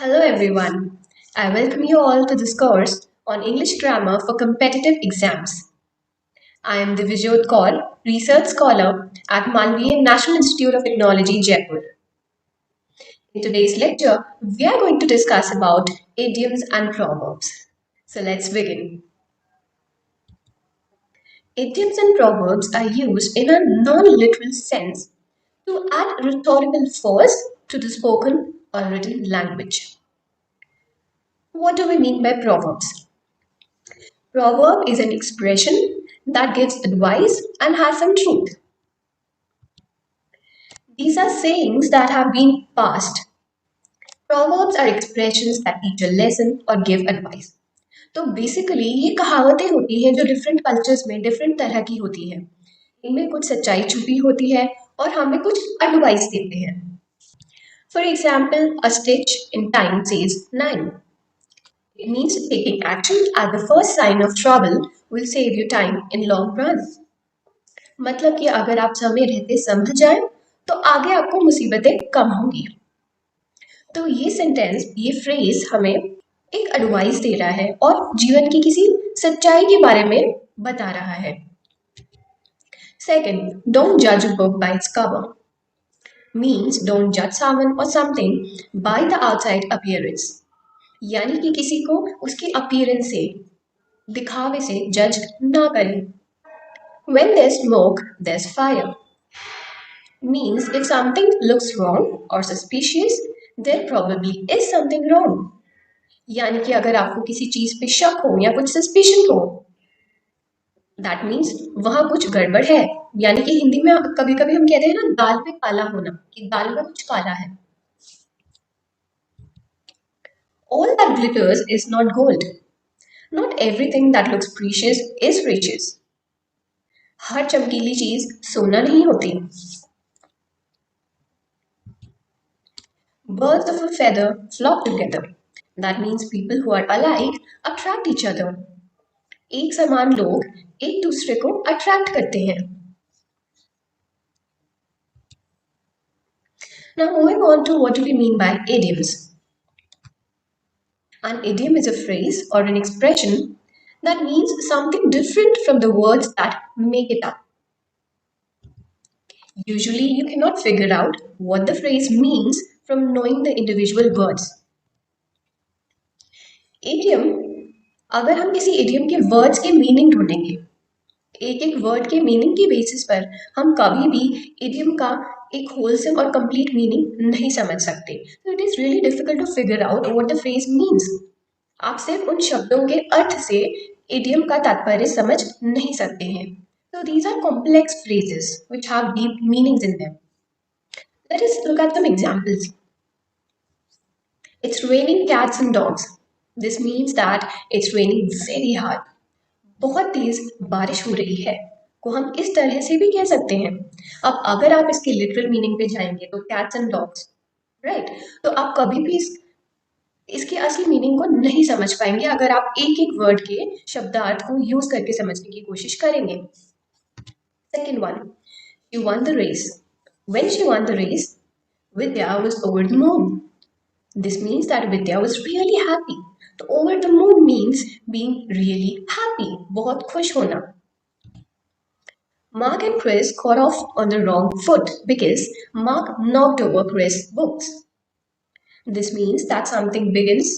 Hello everyone. I welcome you all to this course on English grammar for competitive exams. I am Divya Jyot Kaur, research scholar at Malviya National Institute of Technology, Jaipur. In today's lecture, we are going to discuss about idioms and proverbs. So let's begin. Idioms and proverbs are used in a non-literal sense to add rhetorical force to the spoken or written language. What do we mean by proverbs? Proverb is an expression that gives advice and has some truth. These are sayings that have been passed. Proverbs are expressions that teach a lesson or give advice. तो basically ये कहावतें होती हैं जो different cultures में different तरह की होती हैं. इनमें कुछ सच्चाई छुपी होती है और हमें कुछ एडवाइस देते हैं. For example a stitch in time says 9. It means taking action at the first sign of trouble will save you time in long run. मतलब कि अगर आप समय रहते समझ जाए तो आगे आपको मुसीबतें कम होंगी. तो ये सेंटेंस, ये फ्रेज हमें एक एडवाइस दे रहा है और जीवन की किसी सच्चाई के बारे में बता रहा है. सेकंड, डोंट जज a book by its cover means don't जज समवन और something by the outside appearance. यानी कि किसी को उसके अपीयरेंस से, दिखावे से जज ना करें. When there's smoke, there's fire. Means if something looks wrong or suspicious, there probably is something wrong. यानी कि अगर आपको किसी चीज पे शक हो या कुछ सस्पिशन हो, that means वहां कुछ गड़बड़ है. यानी कि हिंदी में कभी कभी हम कहते हैं ना, दाल पे काला होना, कि दाल में कुछ काला है. All that glitters is not gold. Not everything that looks precious is riches. हर चमकीली चीज सोना नहीं होती. Birds of a feather flock together. That means people who are alike attract each other. एक समान लोग एक दूसरे को अट्रैक्ट करते हैं. Now moving on to what do we mean by idioms. An idiom is a phrase or an expression that means something different from the words that make it up. Usually you cannot figure out what the phrase means from knowing the individual words. Idiom, अगर हम किसी idiom के words के meaning ढूंढेंगे, एक एक word के meaning के बेसिस पर हम कभी भी इडियम का एक होलसम और कंप्लीट मीनिंग नहीं समझ सकते. तो it is really difficult to figure out what the phrase means. आप सिर्फ उन शब्दों के अर्थ से इडियम का तात्पर्य समझ नहीं सकते हैं. So these are complex phrases which have deep meanings in them. Let us look at some examples. It's raining cats and dogs. This means that it's raining very hard. बहुत तेज बारिश हो रही है को हम इस तरह से भी कह सकते हैं. अब अगर आप इसके लिटरल मीनिंग पे जाएंगे तो कैट्स एंड डॉग्स, राइट, तो आप कभी भी इसके असली मीनिंग को नहीं समझ पाएंगे अगर आप एक एक वर्ड के शब्दार्थ को यूज करके समझने की कोशिश करेंगे. Second one, she won the race. When she won the race, Vidya was over the moon. This means that Vidya was really happy. तो over the moon means being really happy, बहुत खुश होना. Mark and Chris got off on the wrong foot because Mark knocked over Chris' books. This means that something begins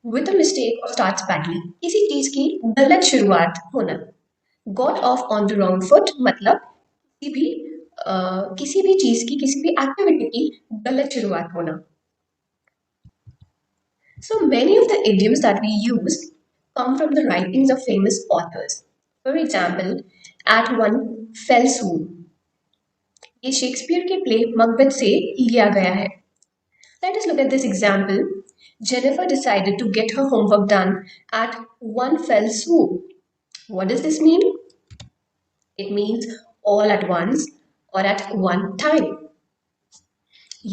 with a mistake or starts badly. किसी चीज की गलत शुरुआत होना. Got off on the wrong foot मतलब किसी भी चीज की, किसी भी एक्टिविटी की गलत शुरुआत होना. So many of the idioms that we use come from the writings of famous authors. For example, at one fell swoop. ये शेक्सपियर के प्ले मकबथ से लिया गया है. Let us look at this example. Jennifer decided to get her homework done at one fell swoop. What does this mean? It means all at once or at one time.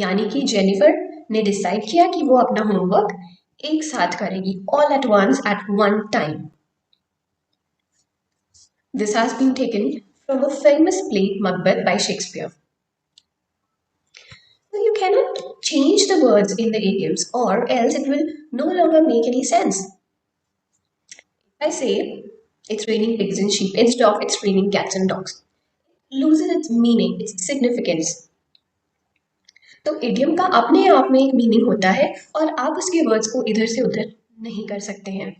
यानी कि Jennifer ने decide किया कि वो अपना homework एक साथ करेगी, all at once at one time. This has been taken from a famous play Macbeth by Shakespeare. So you cannot change the words in the idioms, or else it will no longer make any sense. I say it's raining pigs and sheep instead of it's raining cats and dogs. Loses its meaning, its significance. तो idiom का अपने आप में एक meaning होता है और आप उसके वर्ड्स को इधर से उधर नहीं कर सकते हैं.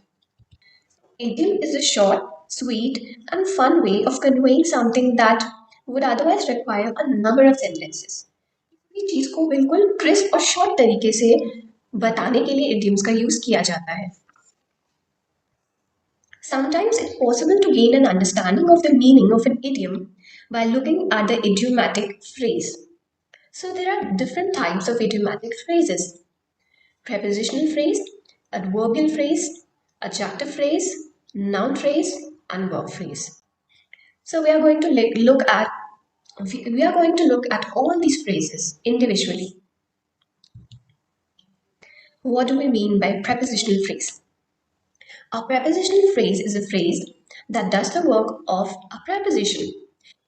Idiom is a short, sweet, and fun way of conveying something that would otherwise require a number of sentences. किसी चीज को बिल्कुल क्रिस्प और शॉर्ट तरीके से बताने के लिए idioms का यूज किया जाता है. Sometimes it's possible to gain an understanding of the meaning of an idiom by looking at the idiomatic phrase. So there are different types of idiomatic phrases: prepositional phrase, adverbial phrase, adjective phrase, noun phrase, and verb phrase. So we are going to look at all these phrases individually. What do we mean by prepositional phrase? A prepositional phrase is a phrase that does the work of a preposition.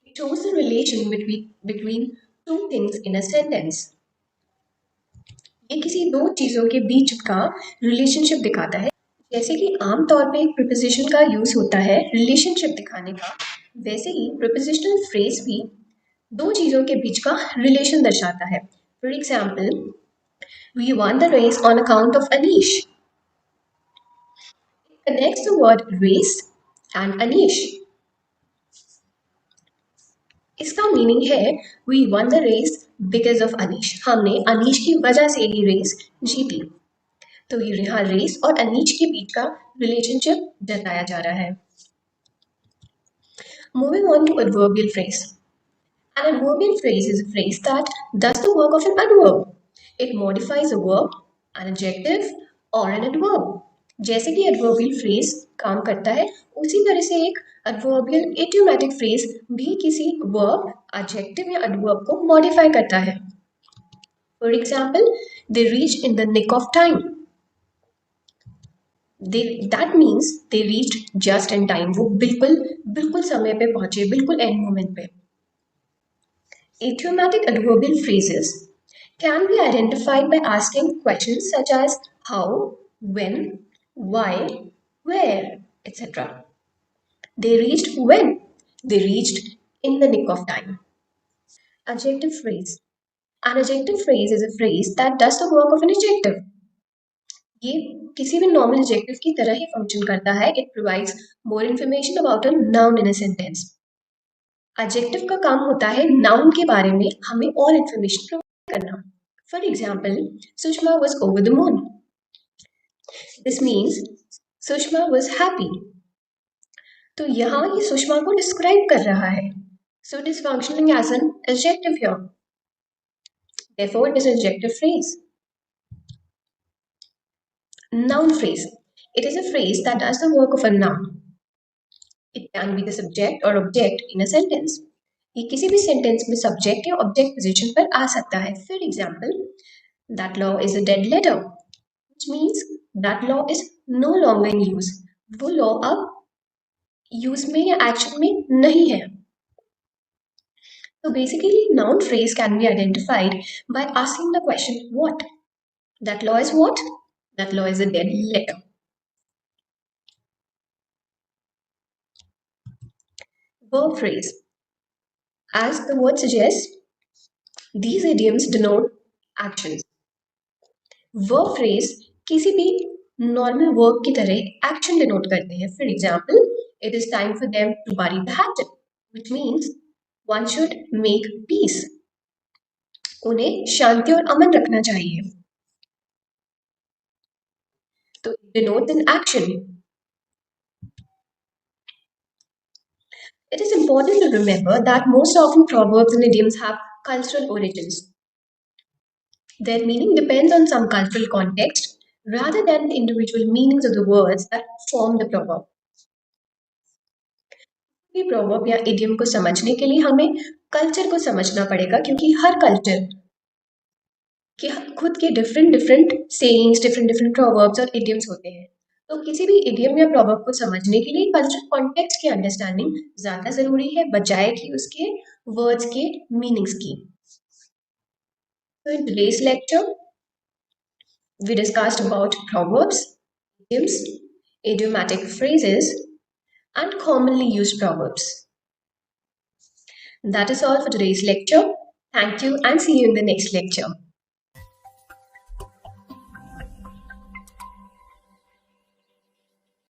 It shows the relation between two things in a sentence. ये किसी दो चीजों के बीच का relationship दिखाता है. जैसे कि आमतौर पे एक प्रीपोजिशन का यूज होता है रिलेशनशिप दिखाने का, वैसे ही प्रीपोजिशनल फ्रेज भी दो चीजों के बीच का रिलेशन दर्शाता है. For example, we won the race on account of Anish. Connects the word race and Anish. इसका मीनिंग है we won the race because of Anish. हमने अनीश की वजह से ये रेस जीती. तो ये यहाँ रेस और अनीश के बीच का रिलेशनशिप जताया जा रहा है. Moving on to adverbial phrase. An adverbial phrase is a phrase that does the work of an adverb. It modifies a verb, an adjective, or an adverb. जैसे कि adverbial phrase काम करता है, उसी तरह से एक adverbial idiomatic phrase भी किसी verb, adjective या adverb को modify करता है. For example, they reached in the nick of time. That means they reached just in time. वो बिल्कुल समय पे पहुंचे, बिल्कुल end moment पे. Idiomatic adverbial phrases can be identified by asking questions such as how, when, why, where, etc. They reached when? They reached in the nick of time. Adjective phrase. An adjective phrase is a phrase that does the work of an adjective. ये किसी भी normal adjective की तरह ही function करता है. It provides more information about a noun in a sentence. Adjective का काम होता है noun के बारे में हमें और information provide करना. For example, Sushma was over the moon. This means Sushma was happy. तो यहाँ ये सुषमा को describe कर रहा है. So it is functioning as an adjective here. Therefore, it is an adjective phrase. Noun phrase. It is a phrase that does the work of a noun. It can be the subject or object in a sentence. ये किसी भी sentence में subject या object position पर आ सकता है. For example, that law is a dead letter, which means that law is no longer in use. वो law अब use में या action में नहीं है. So basically, noun phrase can be identified by asking the question what. That law is what? That law is a dead letter. Verb phrase. As the word suggests, these idioms denote actions. Verb phrase किसी भी normal verb की तरह action denote करते हैं. For example, it is time for them to bury the hatchet, which means one should make peace. उन्हें शांति और अमन रखना चाहिए. तो it denotes an action. It is important to remember that most often proverbs and idioms have cultural origins. Their meaning depends on some cultural context rather than the individual meanings of the words that form the proverb. ये proverb या idiom को समझने के लिए हमें culture को समझना पड़ेगा, क्योंकि हर culture के खुद के different sayings, different proverbs और idioms होते हैं. तो किसी भी idiom या proverb को समझने के लिए cultural context की understanding ज़्यादा ज़रूरी है, बजाय कि उसके words के meanings की. So in today's lecture, we discussed about proverbs, idioms, idiomatic phrases, and commonly used proverbs. That is all for today's lecture. Thank you and see you in the next lecture.